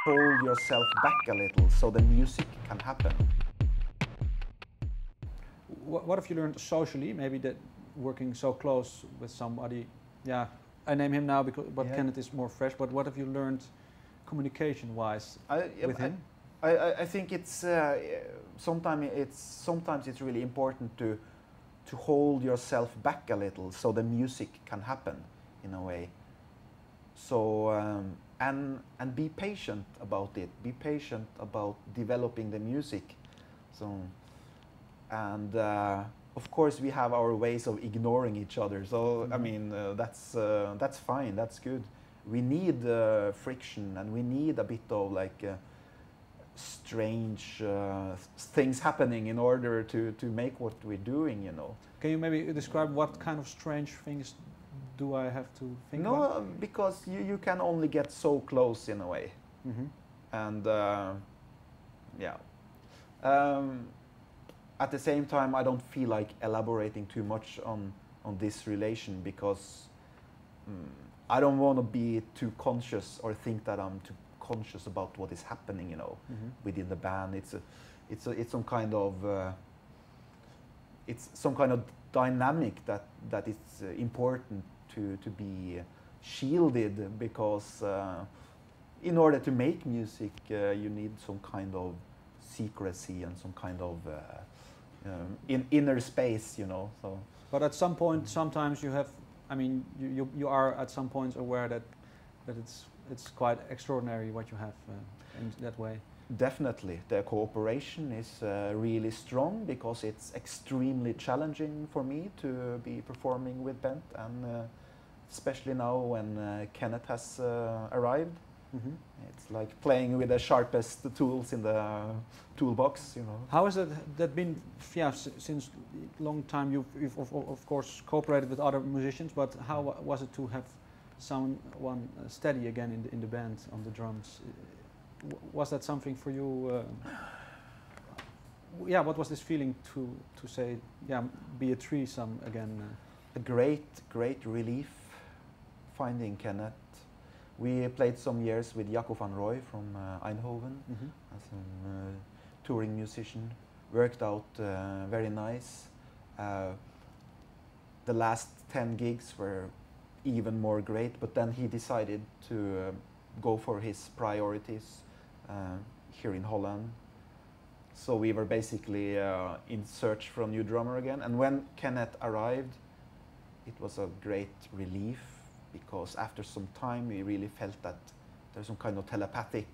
hold yourself back a little so the music can happen. What have you learned socially? Maybe that working so close with somebody. Yeah, I name him now because but Kenneth is more fresh. But what have you learned communication-wise with him? I think it's sometimes it's really important to hold yourself back a little so the music can happen in a way. So and be patient about it. Be patient about developing the music. So and of course we have our ways of ignoring each other. So I mean that's fine. That's good. We need friction and we need a bit of like strange things happening in order to make what we're doing, you know. Can you maybe describe what kind of strange things do I have to think about? No, because you can only get so close in a way. And yeah. At the same time, I don't feel like elaborating too much on this relation because I don't want to be too conscious or think that I'm too conscious about what is happening, you know, within the band. It's some kind of dynamic that is important to be shielded because in order to make music you need some kind of secrecy and some kind of inner space, you know. So. But at some point, sometimes you have. I mean, you are at some points aware that it's quite extraordinary what you have in that way. Definitely, the cooperation is really strong because it's extremely challenging for me to be performing with Bent, and especially now when Kenneth has arrived. It's like playing with the sharpest tools in the toolbox, you know. How has that been? Yeah, since long time you've of course cooperated with other musicians, but how was it to have someone steady again in the band on the drums? Was that something for you? Yeah, what was this feeling to say, yeah, be a threesome again? A great relief finding Kenneth. We played some years with Jaco van Rooij from Eindhoven as a touring musician. Worked out very nice. The last 10 gigs were even more great, but then he decided to go for his priorities here in Holland. So we were basically in search for a new drummer again. And when Kenneth arrived, it was a great relief because after some time we really felt that there's some kind of telepathic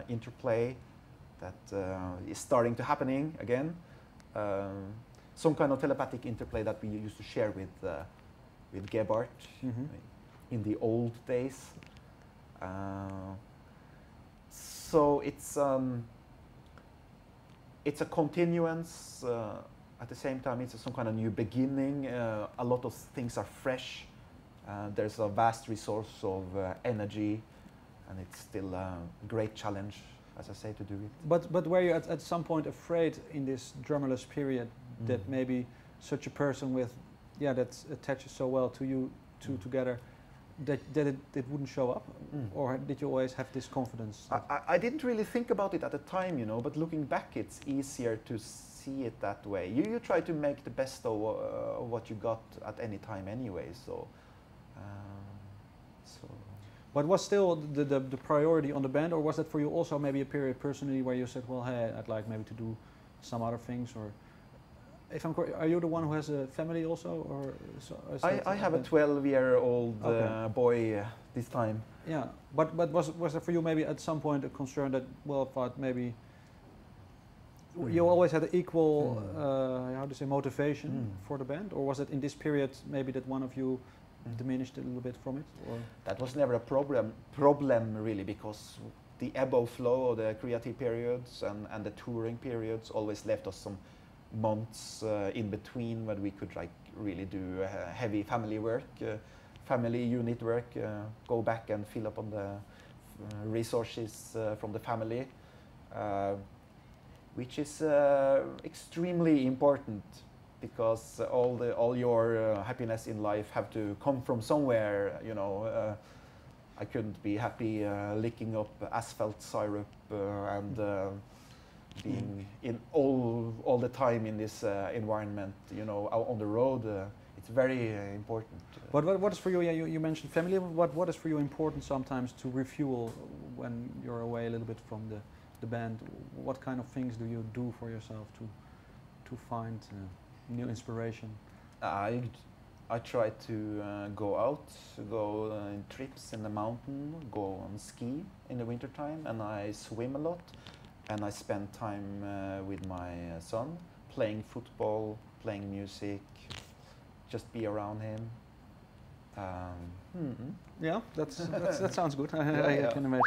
interplay that is starting to happening again. Some kind of telepathic interplay that we used to share with Gebhardt in the old days. So it's a continuance. At the same time, it's some kind of new beginning. A lot of things are fresh. There's a vast resource of energy, and it's still a great challenge, as I say, to do it. But were you at some point afraid in this drummerless period that maybe such a person with, yeah, that attaches so well to you two together, that it wouldn't show up? Or did you always have this confidence? I didn't really think about it at the time, you know, but looking back it's easier to see it that way. You try to make the best of what you got at any time anyway, so... But was still the priority on the band, or was that for you also maybe a period personally where you said, well, hey, I'd like maybe to do some other things? Or if I'm correct, are you the one who has a family also, or I have a 12-year-old boy this time. Yeah, but was there for you maybe at some point a concern that, well, thought maybe you always had equal how to say, motivation for the band, or was it in this period maybe that one of you diminished a little bit from it? Or? That was never a problem really, because the ebb and flow of the creative periods and the touring periods always left us some months in between when we could like really do heavy family work, family unit work, go back and fill up on the resources from the family, which is extremely important. Because all your happiness in life have to come from somewhere, you know. I couldn't be happy licking up asphalt syrup and being in all the time in this environment, you know, out on the road. It's very important. What is for you? Yeah, you mentioned family. What is for you important sometimes to refuel when you're away a little bit from the band? What kind of things do you do for yourself to find new inspiration? I try to go out, go in trips in the mountain, go on ski in the wintertime, and I swim a lot. And I spend time with my son, playing football, playing music, just be around him. Yeah, that sounds good. I can imagine.